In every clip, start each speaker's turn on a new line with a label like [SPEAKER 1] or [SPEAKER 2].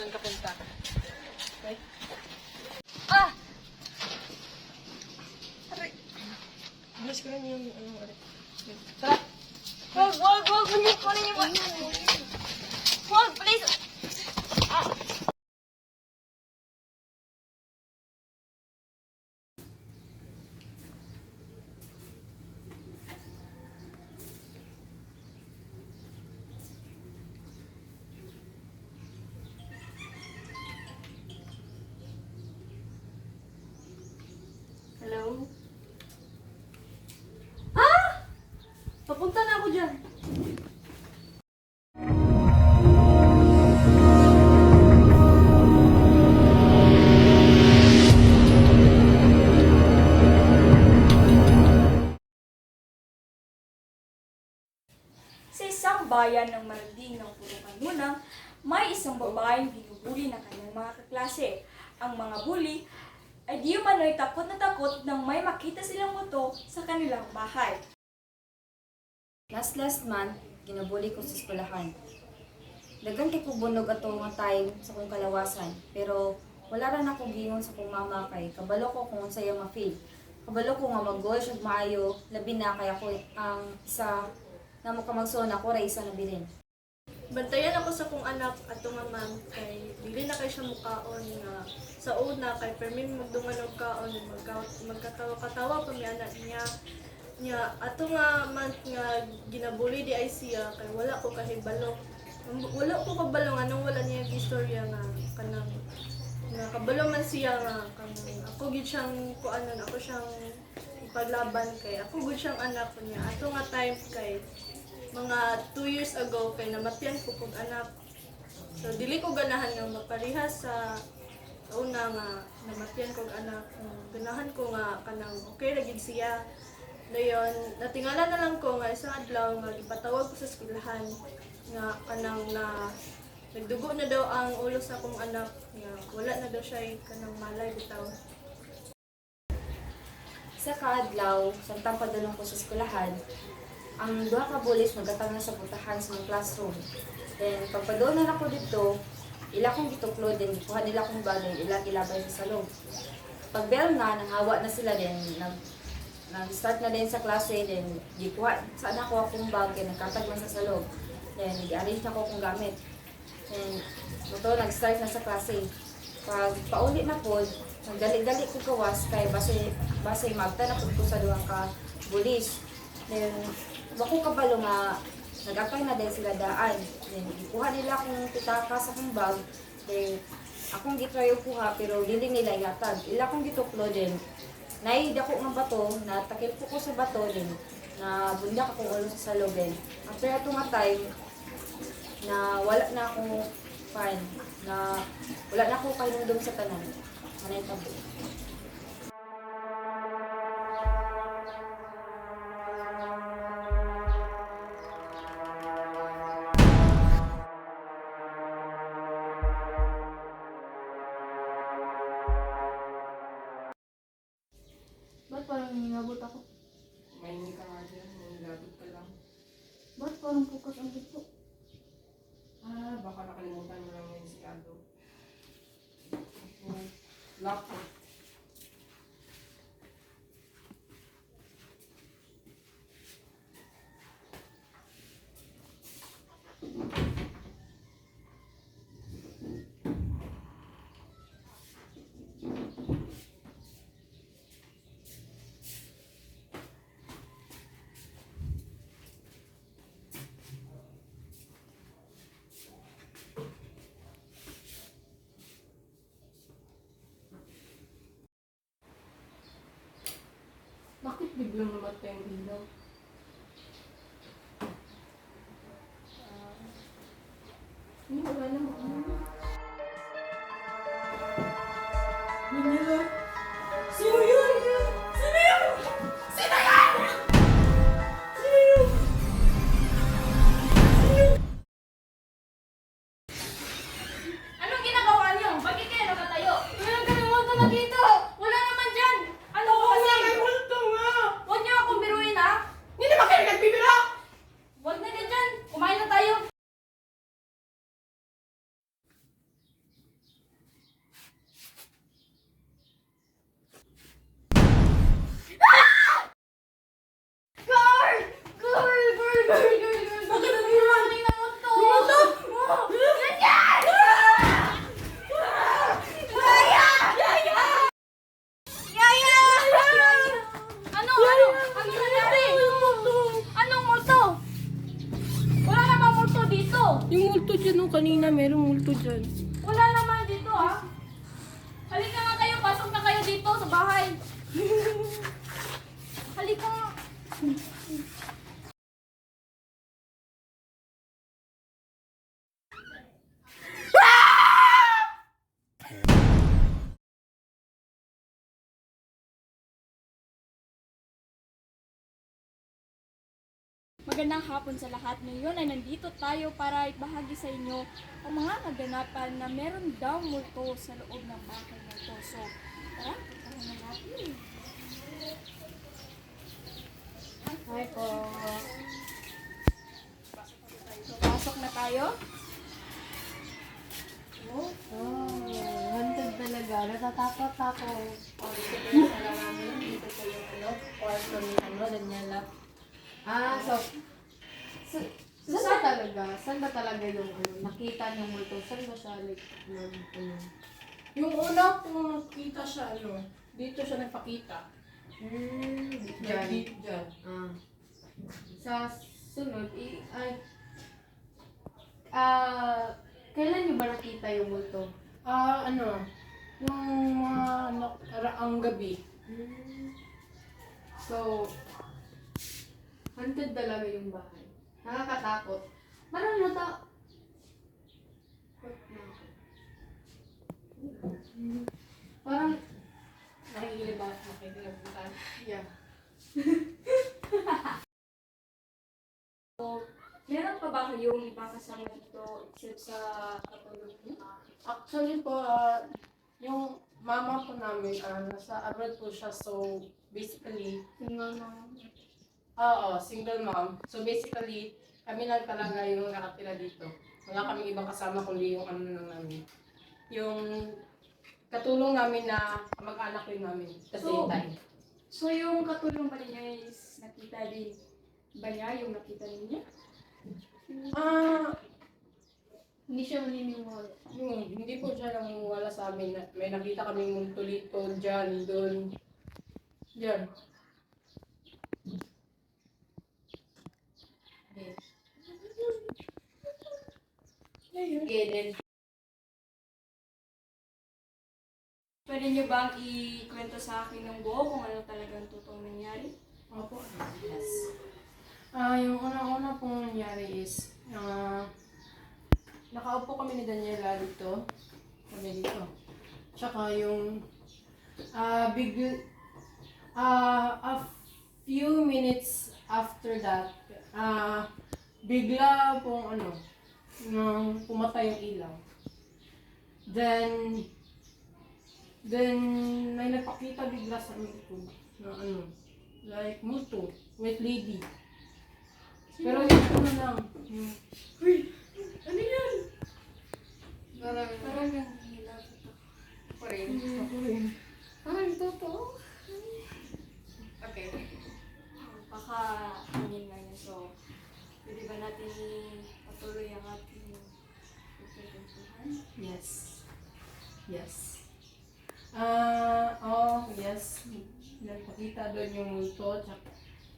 [SPEAKER 1] saan ka punta. Okay?
[SPEAKER 2] Ah!
[SPEAKER 1] Aray! Bilis ko lang yung aray. Tara!
[SPEAKER 2] Wag! Kunin niyo mo! Wag, please! Ah!
[SPEAKER 1] Hello?
[SPEAKER 2] Ah! Papunta na ako dyan. Sa isang bayan ng Maranding ng Pulungan Munang, may isang babaeng binubuli ng kanyang mga kaklase. Ang mga bully ay di umano'y takot na takot nang may makita silang moto sa kanilang bahay.
[SPEAKER 3] Last month, ginabuli ko sa eskwelahan. Dagan kay ko bunog ato nga time sa kong kalawasan, pero wala ra na akong gingon sa kong mama kay kabalo ko kung unsay ma-feel. Kabalo ko nga mag-goal siya maayo, labi na kay ako ang isa na mo ka magsuon ako ra isa na bilin.
[SPEAKER 4] Bantayan ako sa kong anak at nga man kay dili na kay siya mukaon nga sa una kay permin magdungan og kaon magkatawa-katawa pa mi anak niya ato nga man nga ginabuli di ay siya kay wala ko kahibalo kabalo nga nung wala niya istorya nga kanang nga kabalo man siya nga kanang ako gid siyang kuanon ako siyang ipaglaban kay ako gud siyang anak niya ato nga time kay mga 2 years ago kay namatyan ko kong anak. So dili ko ganahan nga magparihas sa una nga namatyan kong anak. Ganahan ko nga kanang okay ra gid siya. Dayon natingala na lang ko nga isang adlaw nga gipatawag ko sa eskwelahan nga kanang na nagdugo na daw ang ulo sa akong anak nga wala na daw siya kanang malay bitaw.
[SPEAKER 3] Sa kaadlaw, samtang padulong ko sa eskwelahan, ang duha ka bulis magkatang na sa putahan sa mga classroom. Then, pagpadoon na ako dito, ila kong gituklod, then gikuha nila kong bagay, ila gilabay sa salong. Pagbel na, nanghawa na sila, then nag-start na din sa klase, then gikuha, saan ako akong bagay, nagkatag man sa salong. Then, nag-arrange na ko akong gamit. Then, ito, nag-start na sa klase. Pag paulit na po, nagdali-dali ko gawas, kay base magta na po sa duha ka bulis. Then, wako kabalo nga nag-akay na din sila daan. Then, ikuha nila akong pitaka sa akong bag. Then, akong gitry kuha pero dili nila yatag. Ila akong gituklo din. Naid ako ng bato, natakip ko sa bato din. Na bundak akong ulo sa salog din. After ato nga time, na wala na akong fan. Na wala na akong kainundong sa tanan. Manay tabo.
[SPEAKER 2] Ba't parang nangingabot ako?
[SPEAKER 1] Mahingi ka nga dyan. Nangilabot ka lang.
[SPEAKER 2] Ba't parang pukas ang gusto?
[SPEAKER 1] Baka nakalimutan mo lang yung si Aldo. Laptop. Bakit biglang namatay ang ilaw? Wala naman. Manila! Sino yun? Sino yun? Sino yan? Sino yun?
[SPEAKER 2] Anong ginagawa niyo? Bakit kayo nakatayo? Walang kalimutan na dito! Wala naman dyan! Ano ko kasi?
[SPEAKER 1] May multo nga!
[SPEAKER 2] Huwag niyo akong biruin ha!
[SPEAKER 1] Hindi ba kayo nagbibira?
[SPEAKER 2] Huwag na dyan! Kumain na tayo!
[SPEAKER 1] kanina merong multo dyan.
[SPEAKER 2] Wala naman dito ah. Halika nga kayo, pasok na kayo dito sa bahay. Halika nga. Magandang hapon sa lahat. Ngayon ay nandito tayo para ibahagi sa inyo ang mga kaganapan na meron daw multo sa loob ng bahay na ito. So, tara, puntahan na natin.
[SPEAKER 3] Hi po.
[SPEAKER 2] So, pasok na tayo.
[SPEAKER 3] Oh, haunted talaga. Natatakot ako. Dito po yung sala namin. Dito po yung kwarto ni Daniela. Saan ba talaga yung nakita niyong multo? Saan ba siya like,
[SPEAKER 1] Yung una kung nakita siya, dito siya nagpakita.
[SPEAKER 3] Diyan.
[SPEAKER 1] Diyan.
[SPEAKER 3] Sa sunod, kailan niyo ba nakita yung multo?
[SPEAKER 1] Yung mga nakaraang gabi.
[SPEAKER 3] So, haunted talaga yung bahay. Nakakatakot. Parang parang
[SPEAKER 1] Nakikilib ba? Nakikilibutan.
[SPEAKER 3] yeah.
[SPEAKER 2] So, meron pa ba kayong ibang kasama dito except sa katulog niyo?
[SPEAKER 1] Actually po, yung mama po namin, nasa abroad po siya. So, basically, single mom. So, basically, kami lang talaga yung nakatira dito. Wala kaming ibang kasama kundi yung lang namin. Yung katulong namin na mag-anak rin namin. Kasi time.
[SPEAKER 2] So, yung katulong ba niya is nakita din ba niya yung nakita ninyo?
[SPEAKER 1] Hindi siya maniniwala. Hindi po siya naniniwala sa amin. May nakita kaming multo dito, dyan, doon. Dyan.
[SPEAKER 3] Okay, then,
[SPEAKER 2] Pwede niyo bang ikwento sa akin ng buo kung ano talagang totoong nangyari?
[SPEAKER 1] Opo.
[SPEAKER 3] yes.
[SPEAKER 1] Yung unang-una pong nangyari is, nakaupo kami ni Daniela dito. Kami dito. Tsaka yung, a few minutes after that, bigla pong nang pumatay yung ilaw. Then may nagpakita bigla sa amin ko na like multo, white lady. Pero yung lang, uy, ano yan?
[SPEAKER 2] Parang yung hilab ito.
[SPEAKER 3] Ako rin.
[SPEAKER 1] Ako rin.
[SPEAKER 3] Parang totoo. Okay.
[SPEAKER 2] Baka hangin nga niya. So, pwede ba natin patuloy ang ating pagkakantuhan?
[SPEAKER 1] Yes. Yes. Yes. Nagpakita doon yung multo.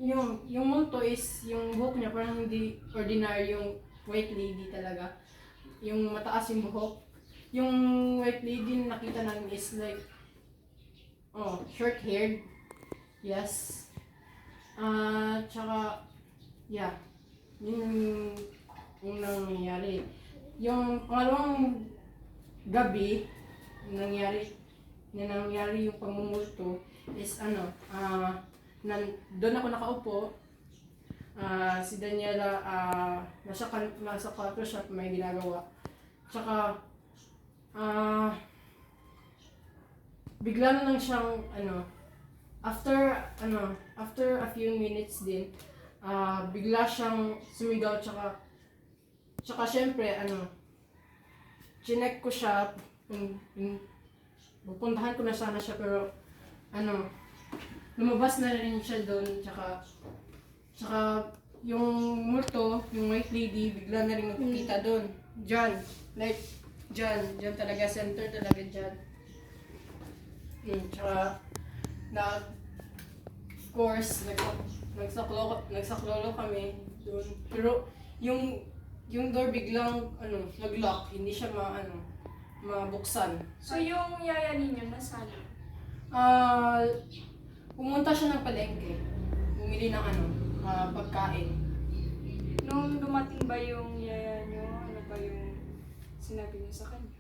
[SPEAKER 1] Yung multo is, yung buhok niya parang hindi ordinary yung white lady talaga. Yung mataas yung buhok. Yung white lady na nakita namin is like, short-haired. Yes. Tsaka, yeah. Yun yung nangyari. Yung pangalawang gabi, nangyari yung pamumulto is doon ako nakaupo. Si Daniela nasa kwarto siya, may ginagawa. Tsaka bigla na lang siyang after a few minutes din, bigla siyang sumigaw. Tsaka syempre chinek ko siya, pupuntahan ko na sana siya, pero lumabas na rin siya doon. Tsaka yung multo, yung white lady, bigla na rin magkita doon. Diyan, like diyan talaga, center talaga diyan. Tsaka of course, nagsaklolo kami doon. Pero yung yung door biglang nag-lock, hindi siya mabuksan.
[SPEAKER 2] So yung yaya ninyo nasaan?
[SPEAKER 1] Ah, pumunta siya ng palengke. Bumili ng pagkain.
[SPEAKER 2] Nung dumating ba yung yaya nyo, ano ba yung sinabi niyo sa kanya?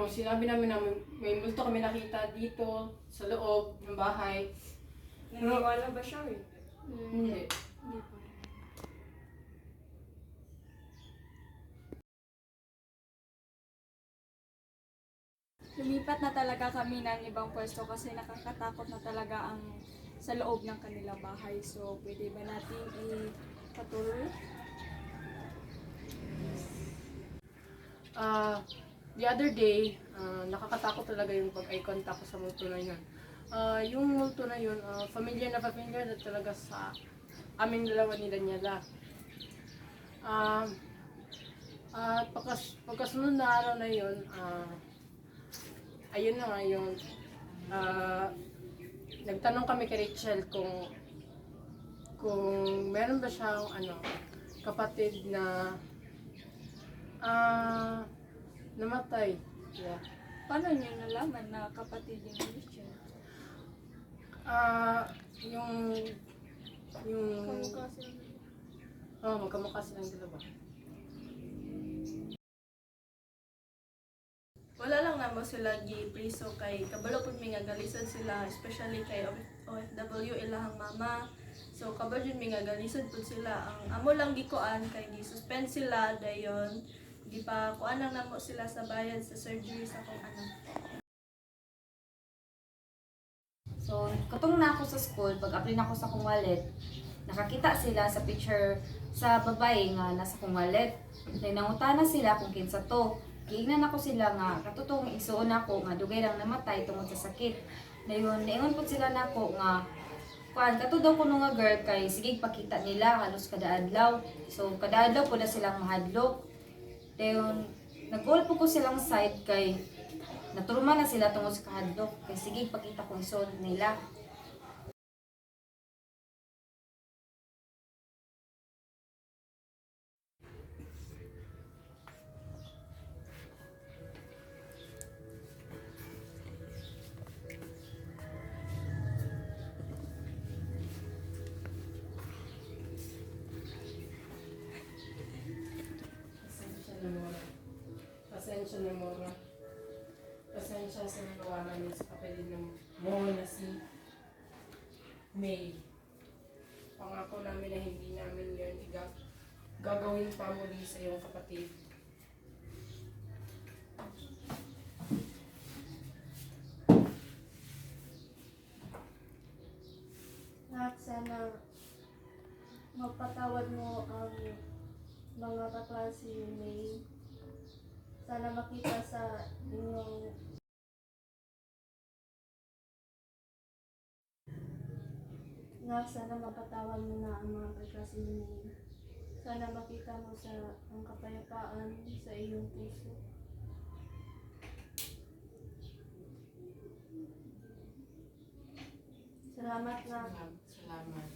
[SPEAKER 1] Sinabi namin na may multo kami nakita dito sa loob ng bahay.
[SPEAKER 2] Naniwala ba siya eh?
[SPEAKER 1] Hindi.
[SPEAKER 2] Hindi pa. Lumipat na talaga kami ng ibang pwesto kasi nakakatakot na talaga ang sa loob ng kanilang bahay. So, pwede ba natin ipatuloy?
[SPEAKER 1] The other day, nakakatakot talaga yung pag-eye contact ko sa multo na yun. Yung multo na yun, familiar na talaga sa aming dalawa ni Daniela. At pagkasunod na araw na yun, ayun na nga yung nagtanong kami kay Rachel kung meron ba siyang kapatid na namatay. Yeah.
[SPEAKER 2] Paano niyo nalaman na kapatid yung Christian?
[SPEAKER 1] Yung
[SPEAKER 4] Kamukha sila.
[SPEAKER 1] magkamukha silang dalawa.
[SPEAKER 4] Wala lang namo sila gipriso kay kabalo pud mi nga galisod sila, especially kay OFW ilahang mama. So kabalo jud mi nga galisod pud sila. Ang amo lang gikuan kay gi-suspend sila dayon gipa kuan lang namo sila sa bayad sa surgery sa akong anak.
[SPEAKER 3] So, katong na ako sa school, pag-apply na ako sa kong wallet, nakakita sila sa picture sa babae nga nasa kong wallet. Nangutana sila kung kinsa to. Giingnan ako sila nga katutong isuon ako nga dugay lang namatay tungod sa sakit. Dayon niingon pud sila nako nga kuan kato daw kuno nga girl kay sige pakita nila halos kada adlaw. So kada adlaw pud na silang mahadlok. Dayon nag-call po ko silang side kay naturma na sila tungod sa kahadlok. Kay sige pakita ko isuon nila.
[SPEAKER 1] Pasensya na Mora. Pasensya sa nagawa namin sa kapatid ng mo na si May. Pangako namin na hindi namin yun gagawin pa muli sa iyong kapatid.
[SPEAKER 4] Nak, sana magpatawad mo ang mga kaklase ni May. Sana makita sa inyong sana mapatawad mo na ang mga kaklase ni May. Sana makita mo ang kapayapaan sa iyong puso. Salamat na.
[SPEAKER 1] Salamat.